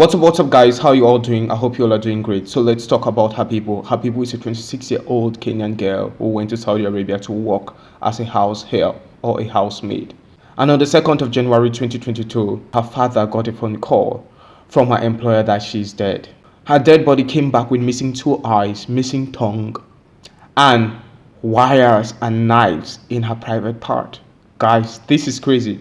What's up, guys? How you all doing? I hope you all are doing great. So let's talk about Habibu. Habibu is a 26-year-old Kenyan girl who went to Saudi Arabia to work as a house help or a housemaid. And on the 2nd of January 2022, her father got a phone call from her employer that she's dead. Her dead body came back with missing two eyes, missing tongue, and wires and knives in her private part. Guys, this is crazy.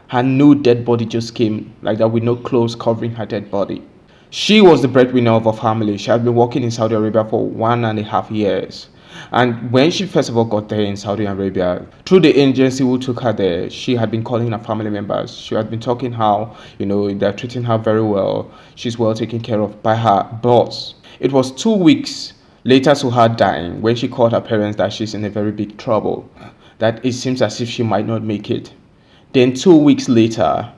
Her new dead body just came like that with no clothes covering her dead body. She was the breadwinner of her family. She had been working in Saudi Arabia for 1.5 years. And when she first of all got there in Saudi Arabia, through the agency who took her there, she had been calling her family members. She had been talking how, they're treating her very well. She's well taken care of by her boss. It was 2 weeks later to her dying when she called her parents that she's in a very big trouble, that it seems as if she might not make it. Then 2 weeks later,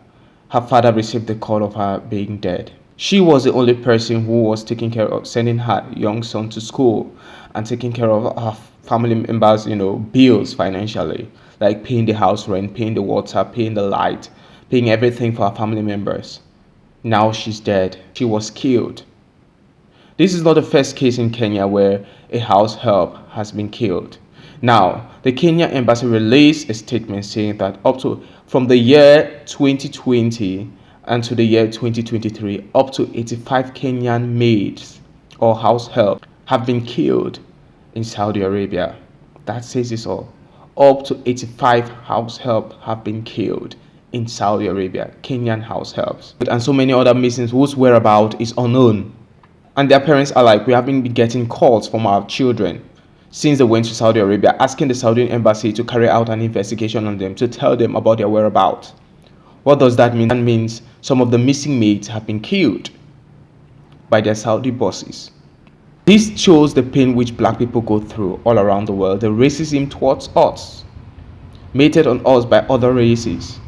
her father received the call of her being dead. She was the only person who was taking care of sending her young son to school and taking care of her family members, bills financially, like paying the house rent, paying the water, paying the light, paying everything for her family members. Now she's dead. She was killed. This is not the first case in Kenya where a house help has been killed. Now, the Kenya embassy released a statement saying that from the year 2020 and to the year 2023, up to 85 Kenyan maids or house help have been killed in Saudi Arabia. That says it all. Up to 85 house help have been killed in Saudi Arabia, Kenyan house helps. And so many other missing whose whereabouts is unknown. And their parents are like, we have been getting calls from our children since they went to Saudi Arabia, asking the Saudi embassy to carry out an investigation on them, to tell them about their whereabouts. What does that mean? That means some of the missing maids have been killed by their Saudi bosses. This shows the pain which black people go through all around the world, the racism towards us, meted on us by other races.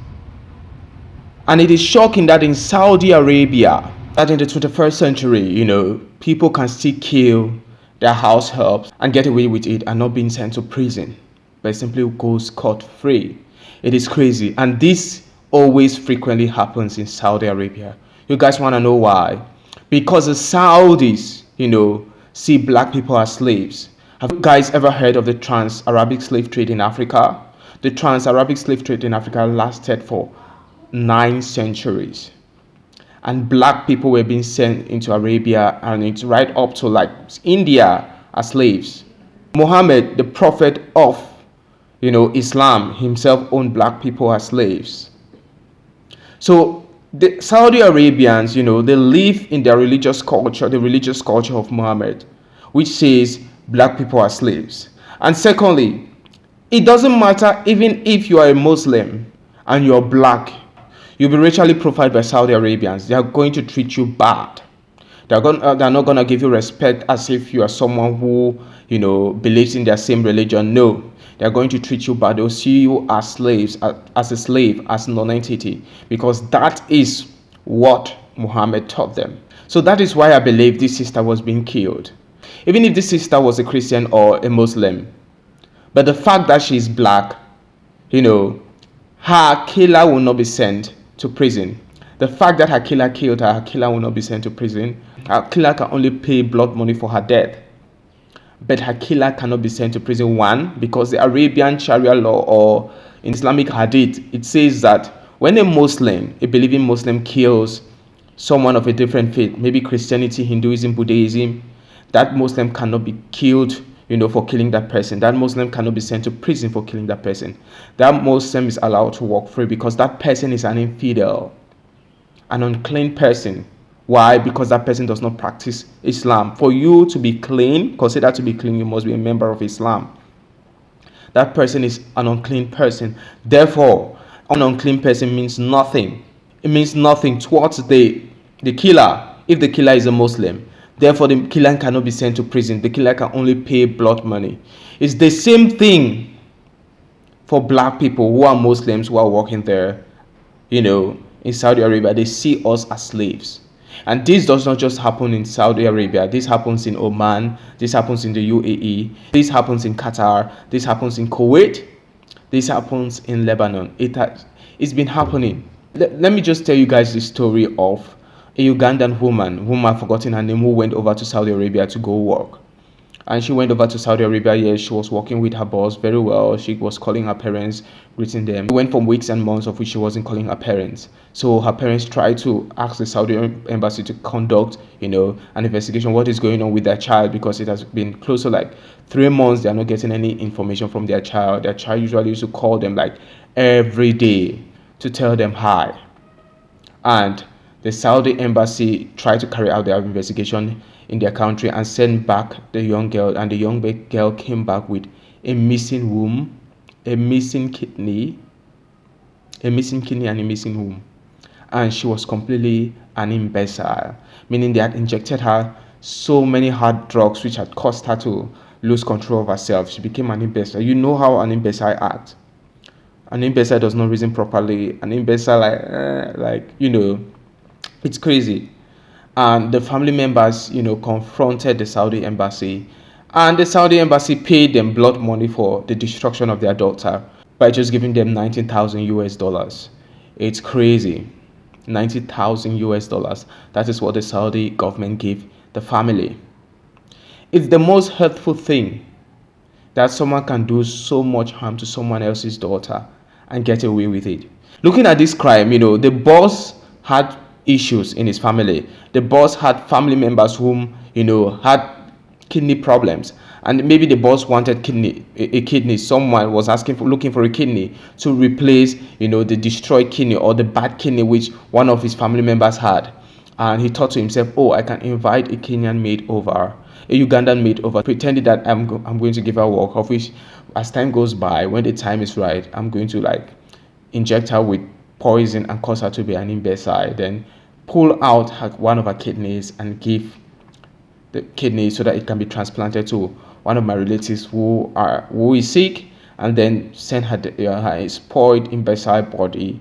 And it is shocking that in Saudi Arabia, that in the 21st century, people can still kill their house helps and get away with it and not being sent to prison, but it simply goes scot-free. It is crazy, and this always frequently happens in Saudi Arabia. You guys want to know why? Because the Saudis, see black people as slaves. Have you guys ever heard of the trans-Arabic slave trade in Africa? The trans-Arabic slave trade in Africa lasted for 9 centuries. And black people were being sent into Arabia and it's right up to like India as slaves. Muhammad, the prophet of Islam, himself owned black people as slaves. So the Saudi Arabians, they live in their religious culture, the religious culture of Muhammad, which says black people are slaves. And secondly, it doesn't matter even if you are a Muslim and you're black, you'll be racially profiled by Saudi Arabians. They are going to treat you bad. They're not going to give you respect as if you are someone who, believes in their same religion. No, they're going to treat you bad. They'll see you as slaves, as a slave, as a non-entity, because that is what Muhammad taught them. So that is why I believe this sister was being killed. Even if this sister was a Christian or a Muslim, but the fact that she's black, her killer will not be sent to prison. The fact that her killer killed her, her killer will not be sent to prison. Her killer can only pay blood money for her death. But her killer cannot be sent to prison. One, because the Arabian Sharia law or in Islamic Hadith, it says that when a Muslim, a believing Muslim kills someone of a different faith, maybe Christianity, Hinduism, Buddhism, that Muslim cannot be killed for killing that person. That Muslim cannot be sent to prison for killing that person. That Muslim is allowed to walk free because that person is an infidel, an unclean person. Why? Because that person does not practice Islam. For you to be clean, considered to be clean, you must be a member of Islam. That person is an unclean person. Therefore, an unclean person means nothing. It means nothing towards the killer if the killer is a Muslim. Therefore, the killer cannot be sent to prison. The killer can only pay blood money. It's the same thing for black people who are Muslims who are working there, in Saudi Arabia. They see us as slaves. And this does not just happen in Saudi Arabia. This happens in Oman. This happens in the UAE. This happens in Qatar. This happens in Kuwait. This happens in Lebanon. It's been happening. Let me just tell you guys the story of a Ugandan woman, whom I've forgotten her name, who went over to Saudi Arabia to go work. And she went over to Saudi Arabia. Yes, she was working with her boss very well. She was calling her parents, greeting them. It went from weeks and months of which she wasn't calling her parents. So her parents tried to ask the Saudi embassy to conduct, an investigation. What is going on with their child? Because it has been close to like 3 months. They are not getting any information from their child. Their child usually used to call them like every day to tell them hi. And the Saudi embassy tried to carry out their investigation in their country and sent back the young girl, and the young girl came back with a missing womb, a missing kidney, and a missing womb. And she was completely an imbecile, meaning they had injected her so many hard drugs which had caused her to lose control of herself. She became an imbecile. You know how an imbecile acts. An imbecile does not reason properly. An imbecile, it's crazy. And the family members, confronted the Saudi embassy, and the Saudi embassy paid them blood money for the destruction of their daughter by just giving them 19,000 US dollars. It's crazy. 90,000 US dollars. That is what the Saudi government gave the family. It's the most hurtful thing that someone can do so much harm to someone else's daughter and get away with it. Looking at this crime, the boss had issues in his family. The boss had family members whom, had kidney problems. And maybe the boss wanted a kidney. Someone was looking for a kidney to replace, the destroyed kidney or the bad kidney which one of his family members had. And he thought to himself, oh, I can invite a Kenyan maid over, a Ugandan maid over, pretending that I'm going to give her work, of which as time goes by, when the time is right, I'm going to inject her with poison and cause her to be an imbecile, then pull out one of her kidneys and give the kidney so that it can be transplanted to one of my relatives who is sick, and then send her spoiled imbecile body,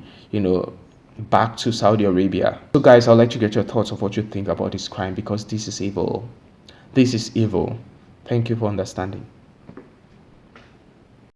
back to Saudi Arabia. So guys, I'd like to get your thoughts of what you think about this crime, because this is evil. This is evil. Thank you for understanding.